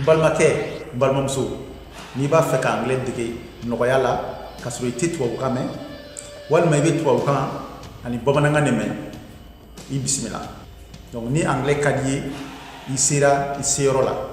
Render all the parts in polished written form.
Balmake, balmamso, ni ba fɛ ka anglais dege nɔgɔya la ka sɔrɔ I tɛ tubabukan mɛn walima I bɛ tubabukan ani bamanankan de mɛn I bisimila. Donc ni anglais ka di ye I sera I seyɔrɔ la.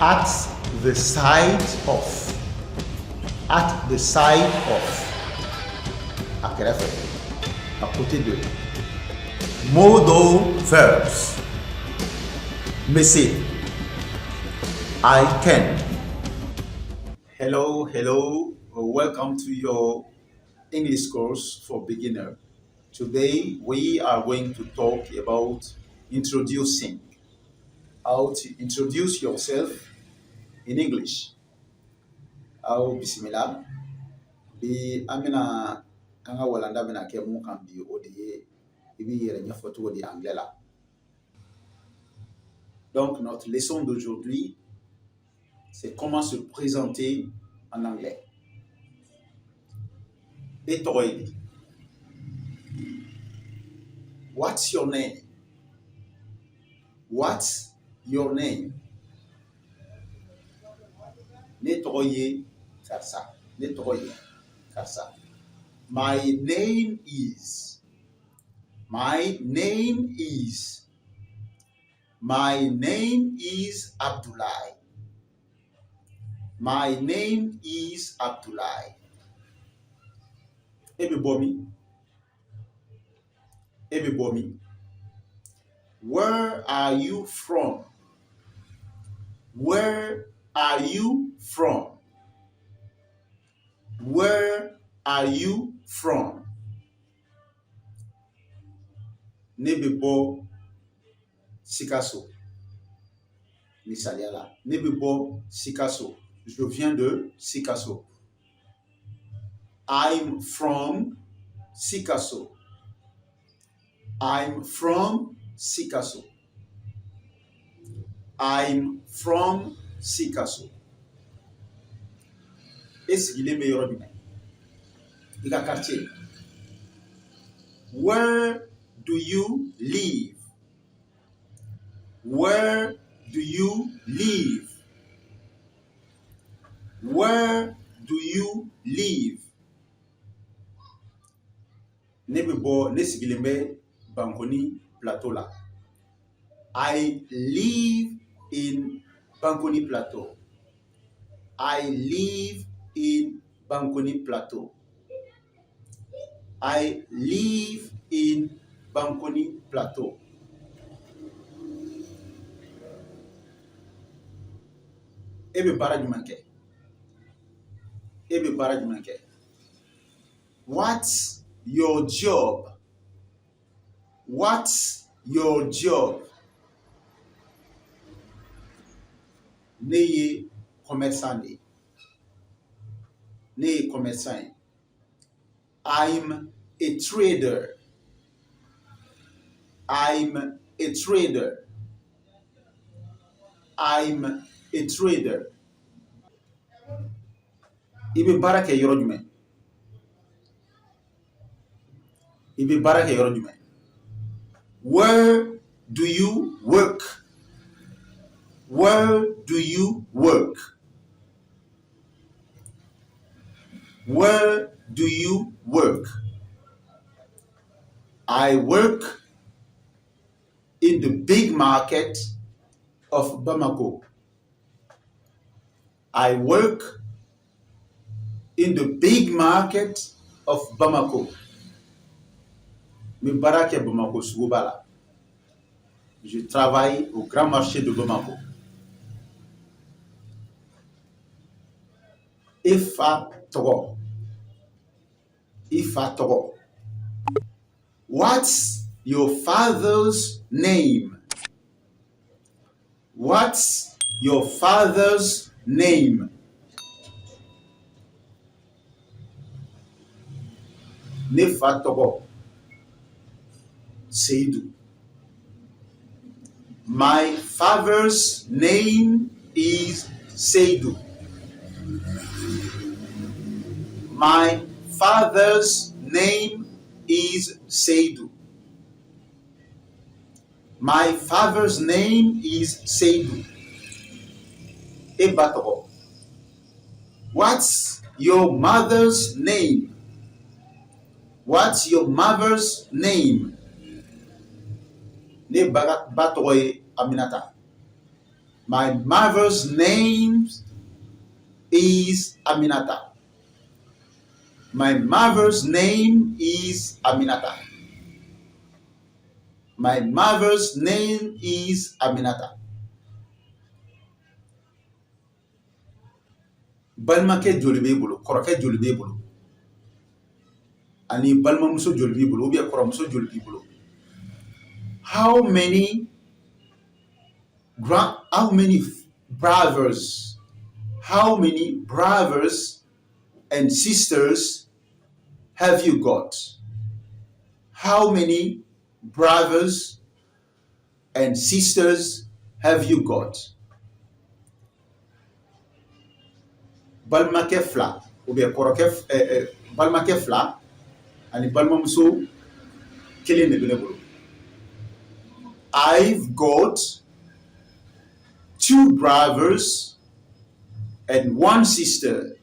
At the side of. At the side of. À côté de. Modal verbs. Message. I can. Hello. Welcome to your English course for beginner. Today we are going to talk about introducing. How to introduce yourself in English. Aw bismillah. Bi amina kanga walanda bina ke mu kan bi o de ibi yere nya photo de anglais là. Donc notre leçon d'aujourd'hui c'est comment se présenter en anglais. Et toi, what's your name? What's your name? Nettoyer, faire ça. Nettoyer, faire ça. My name is. My name is. My name is Abdullah. My name is Abdullah. Everybody. Everybody. Where are you from? Where are you from? Where are you from? Nebebo Sikasso. Misaliala. Nebebo Sikasso. Je viens de Sikasso. I'm from Sikasso. I'm from Sikasso. I'm from Sikasso. Est-ce qu'il est meilleur du même? Il a quartier. Where do you live? Where do you live? Where do you live? Nebebo nesigilembe Bankoni Plateau là. I live in Bankoni Plateau. I live in Bankoni Plateau. I live in Bankoni Plateau. Ebe bara du manke. Ebe bara du manke. What's your job? What's your job? Neye commerçant. Neye commerçant. I'm a trader. I'm a trader. I'm a trader. Ibe barake yoro jume. Ibe barake yoro jume. Where do you work? Where do you work? Where do you work? I work in the big market of Bamako. I work in the big market of Bamako. Barake Bamako Soubala. Je travaille au grand marché de Bamako. Ifa Togo. What's your father's name? What's your father's name? Nefa Togo. Seydou. My father's name is Seydou. My father's name is Seydou. My father's name is Seydou. Ebatoro. What's your mother's name? What's your mother's name? Ne batoro Aminata. My mother's name is Aminata. My mother's name is Aminata. My mother's name is Aminata. Balmake joli be bolo, kɔrɔkɛ joli be bolo. Ani balimamuso joli b'i bolo, ou bien kɔrɔmuso joli b'i bolo. How many brothers, how many brothers and sisters have you got? How many brothers and sisters have you got? Balmake fla, ou bien kɔrɔkɛ balmake fla, ani balimamuso kelen de bɛ ne bolo. I've got 2 brothers and 1 sister.